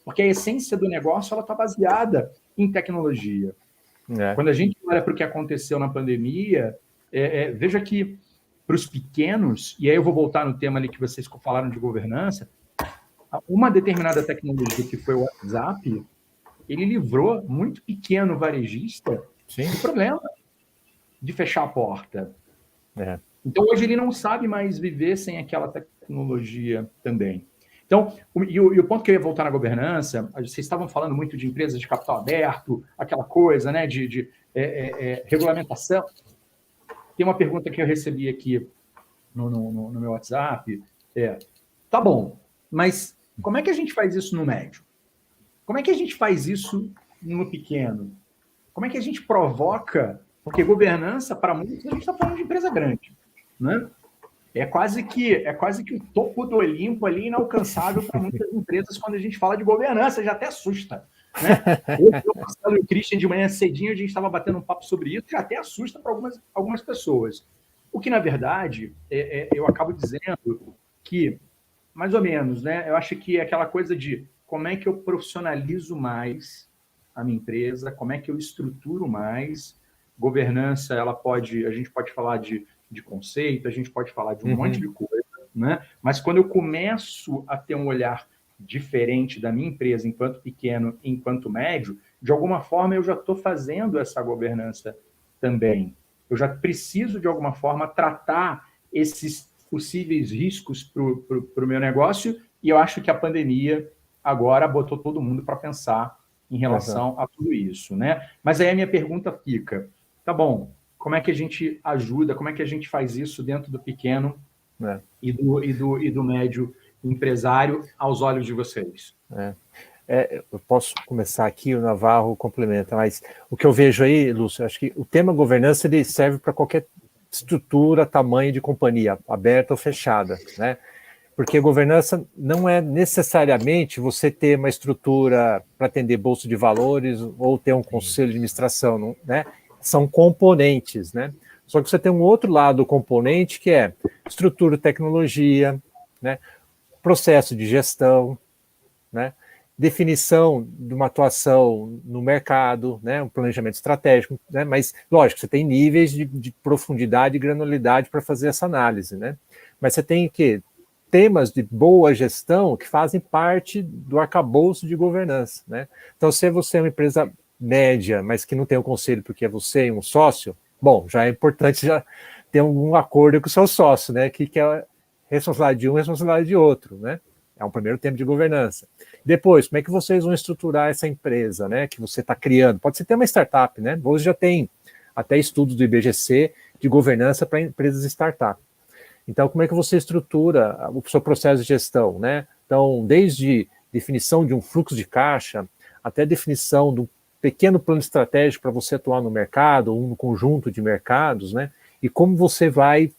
Porque a essência do negócio está baseada em tecnologia. Quando a gente olha para o que aconteceu na pandemia, veja que para os pequenos, e aí eu vou voltar no tema ali que vocês falaram de governança, uma determinada tecnologia que foi o WhatsApp, ele livrou muito pequeno varejista do problema de fechar a porta. Então, hoje ele não sabe mais viver sem aquela tecnologia também. Então, e o ponto que eu ia voltar na governança, vocês estavam falando muito de empresas de capital aberto, aquela coisa, né, de regulamentação. Tem uma pergunta que eu recebi aqui no meu WhatsApp, tá bom, mas como é que a gente faz isso no médio? Como é que a gente faz isso no pequeno? Como é que a gente provoca? Porque governança, para muitos, a gente está falando de empresa grande, né? É quase que o topo do Olimpo ali, inalcançável para muitas empresas quando a gente fala de governança, já até assusta, né? Hoje, o Marcelo e o Christian, de manhã cedinho, a gente estava batendo um papo sobre isso, já até assusta para algumas pessoas. O que, na verdade, eu acabo dizendo que, mais ou menos, né? Eu acho que é aquela coisa de como é que eu profissionalizo mais a minha empresa, como é que eu estruturo mais. Governança, a gente pode falar de conceito, a gente pode falar de um monte de coisa, né? Mas quando eu começo a ter um olhar diferente da minha empresa enquanto pequeno, enquanto médio, de alguma forma eu já estou fazendo essa governança também. Eu já preciso, de alguma forma, tratar esses possíveis riscos para o meu negócio, e eu acho que a pandemia agora botou todo mundo para pensar em relação a tudo isso, né? Mas aí a minha pergunta fica, tá bom, como é que a gente ajuda, como é que a gente faz isso dentro do pequeno e do médio empresário aos olhos de vocês? Eu posso começar aqui, o Navarro complementa, mas o que eu vejo aí, Lúcio, acho que o tema governança ele serve para qualquer estrutura, tamanho de companhia, aberta ou fechada, né? Porque governança não é necessariamente você ter uma estrutura para atender bolsa de valores ou ter um conselho de administração, não, né? São componentes, né? Só que você tem um outro lado do componente que é estrutura, tecnologia, né? Processo de gestão, né? Definição de uma atuação no mercado, né? Um planejamento estratégico, né? Mas, lógico, você tem níveis de profundidade e granularidade para fazer essa análise, né? Mas você tem que temas de boa gestão que fazem parte do arcabouço de governança, né? Então, se você é uma empresa média, mas que não tem um conselho porque é você e um sócio, bom, já é importante já ter um acordo com o seu sócio, né? Que é responsabilidade de um, responsabilidade de outro, né? É um primeiro tempo de governança. Depois, como é que vocês vão estruturar essa empresa, né? Que você está criando? Pode ser até uma startup, né? Hoje já tem até estudos do IBGC de governança para empresas startup. Então, como é que você estrutura o seu processo de gestão, né? Então, desde definição de um fluxo de caixa, até definição de um pequeno plano estratégico para você atuar no mercado, ou no conjunto de mercados, né? E como você vai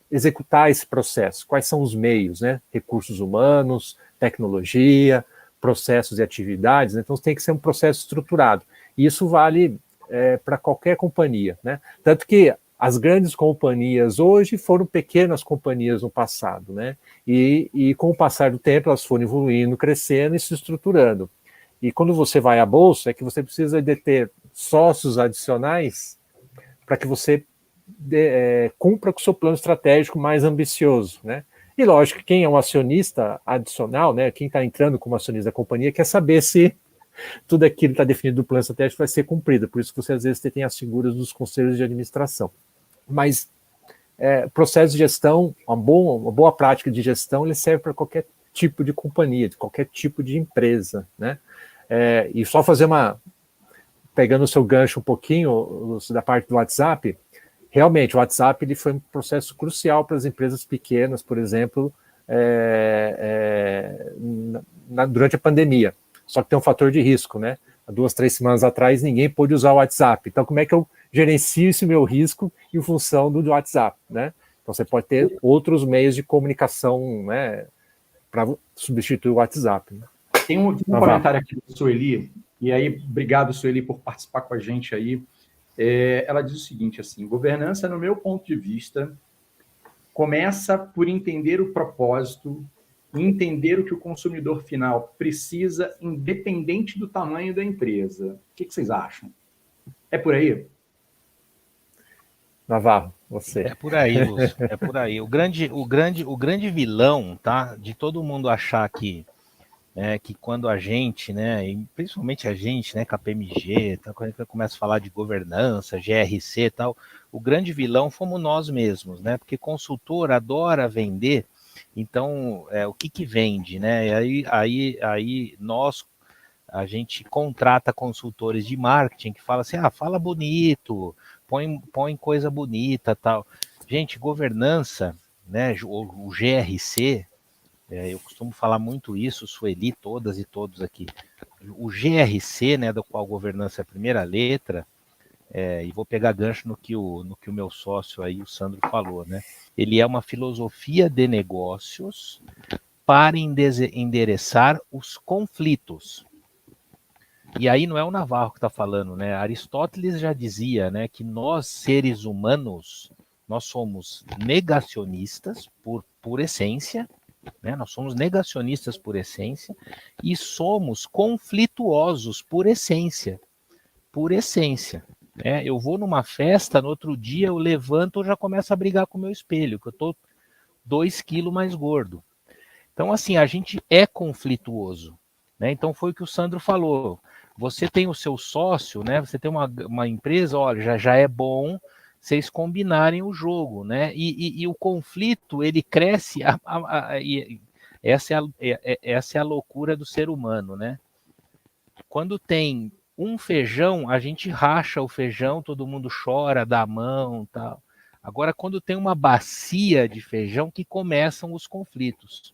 executar esse processo, quais são os meios, né? Recursos humanos, tecnologia, processos e atividades, né? Então tem que ser um processo estruturado. E isso vale para qualquer companhia, né? Tanto que as grandes companhias hoje foram pequenas companhias no passado, né? E com o passar do tempo elas foram evoluindo, crescendo e se estruturando. E quando você vai à bolsa, é que você precisa de ter sócios adicionais para que você cumpra com o seu plano estratégico mais ambicioso, né? E lógico, quem é um acionista adicional, né? Quem está entrando como acionista da companhia quer saber se tudo aquilo que está definido no plano estratégico vai ser cumprido. Por isso que você às vezes tem as figuras dos conselhos de administração. Mas processo de gestão, uma boa prática de gestão, ele serve para qualquer tipo de companhia, de qualquer tipo de empresa, né? E só fazer pegando o seu gancho um pouquinho da parte do WhatsApp, realmente o WhatsApp ele foi um processo crucial para as empresas pequenas, por exemplo, durante a pandemia. Só que tem um fator de risco, né? Há 2, 3 semanas atrás ninguém pôde usar o WhatsApp. Então como é que eu gerencio esse meu risco em função do WhatsApp, né? Então você pode ter outros meios de comunicação, né, para substituir o WhatsApp. Né? Tem um comentário aqui do Sueli, e aí, obrigado, Sueli, por participar com a gente aí. Ela diz o seguinte, assim, governança, no meu ponto de vista, começa por entender o propósito e entender o que o consumidor final precisa, independente do tamanho da empresa. O que vocês acham? É por aí? Navarro, você. É por aí, Lúcio, é por aí. O grande vilão, tá, de todo mundo achar que quando a gente, né, e principalmente a gente, né, com a PMG, tá, quando a gente começa a falar de governança, GRC e tal, o grande vilão fomos nós mesmos, né, porque consultor adora vender, então, o que vende, né, e aí a gente contrata consultores de marketing que fala assim, fala bonito, põe coisa bonita, tal. Gente, governança, né, o GRC, eu costumo falar muito isso, Sueli, todas e todos aqui. O GRC, né, do qual governança é a primeira letra, e vou pegar gancho no que o meu sócio aí, o Sandro, falou, né? Ele é uma filosofia de negócios para endereçar os conflitos. E aí não é o Navarro que está falando, né? Aristóteles já dizia, né, que nós, seres humanos, nós somos negacionistas por essência, né? Nós somos negacionistas por essência e somos conflituosos por essência. Por essência. Né? Eu vou numa festa, no outro dia eu levanto e já começo a brigar com o meu espelho, que eu estou 2 quilos mais gordo. Então, assim, a gente é conflituoso. Né? Então, foi o que o Sandro falou. Você tem o seu sócio, né? Você tem uma empresa, olha, já é bom vocês combinarem o jogo, né? E o conflito, ele cresce, essa é a loucura do ser humano, né? Quando tem um feijão, a gente racha o feijão, todo mundo chora, dá a mão, tal. Agora, quando tem uma bacia de feijão, que começam os conflitos.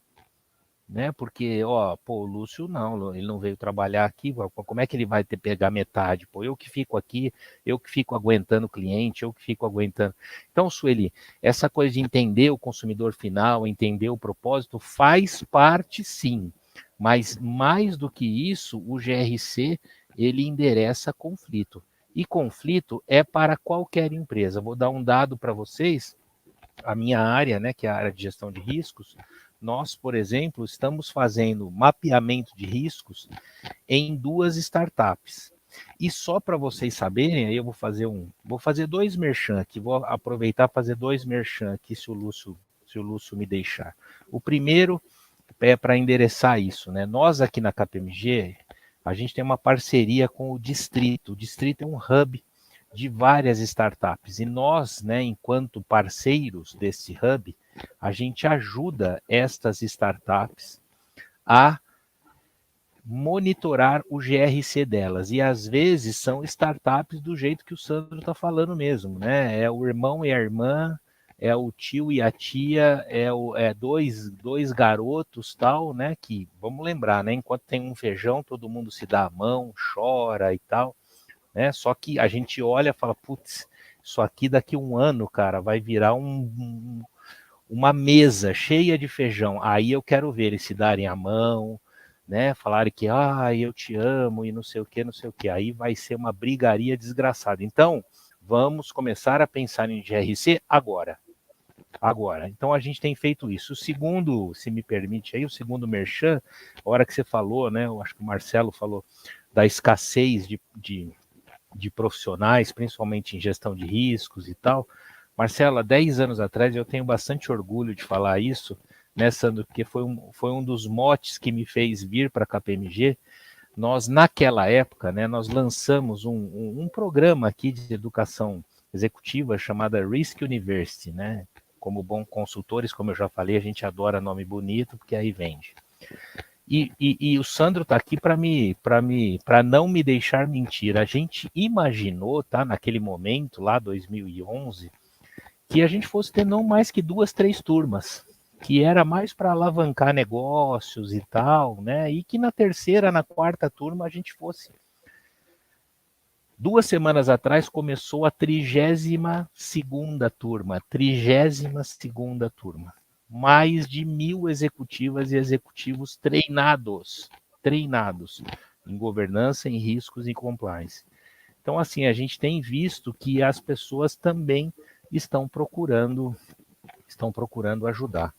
Né? Porque, o Lúcio não, ele não veio trabalhar aqui, como é que ele vai pegar metade? Pô, eu que fico aqui, eu que fico aguentando o cliente, eu que fico aguentando. Então, Sueli, essa coisa de entender o consumidor final, entender o propósito, faz parte sim, mas mais do que isso, o GRC, ele endereça conflito. E conflito é para qualquer empresa. Vou dar um dado para vocês, a minha área, né, que é a área de gestão de riscos, nós, por exemplo, estamos fazendo mapeamento de riscos em 2 startups. E só para vocês saberem, aí eu vou fazer 2 merchan aqui, vou aproveitar para fazer 2 merchan aqui, se o Lúcio me deixar. O primeiro é para endereçar isso, né? Nós aqui na KPMG, a gente tem uma parceria com o Distrito. O Distrito é um hub de várias startups. E nós, né, enquanto parceiros desse hub, a gente ajuda estas startups a monitorar o GRC delas. E às vezes são startups do jeito que o Sandro está falando mesmo, né? É o irmão e a irmã, é o tio e a tia, dois garotos, tal, né? Que, vamos lembrar, né? Enquanto tem um feijão, todo mundo se dá a mão, chora e tal. Né? Só que a gente olha e fala, putz, isso aqui daqui a um ano, cara, vai virar uma mesa cheia de feijão. Aí eu quero ver eles se darem a mão, né? Falarem que, eu te amo e não sei o que, não sei o que. Aí vai ser uma brigaria desgraçada. Então, vamos começar a pensar em GRC agora. Então a gente tem feito isso. O segundo, se me permite aí, o segundo merchan, a hora que você falou, né? Eu acho que o Marcelo falou da escassez de profissionais, principalmente em gestão de riscos e tal. Marcela, 10 anos atrás, eu tenho bastante orgulho de falar isso, né, Sandro, porque foi um dos motes que me fez vir para a KPMG. Nós, naquela época, né, nós lançamos um programa aqui de educação executiva chamada Risk University, né? Como bons consultores, como eu já falei, a gente adora nome bonito, porque aí vende. E o Sandro está aqui para não me deixar mentir. A gente imaginou, tá, naquele momento, lá 2011, que a gente fosse ter não mais que 2, 3 turmas, que era mais para alavancar negócios e tal, né? E que na terceira, na quarta turma a gente fosse. 2 semanas atrás começou a 32ª turma, 32ª turma. Mais de 1.000 executivas e executivos treinados em governança, em riscos e compliance. Então, assim, a gente tem visto que as pessoas também estão procurando ajudar.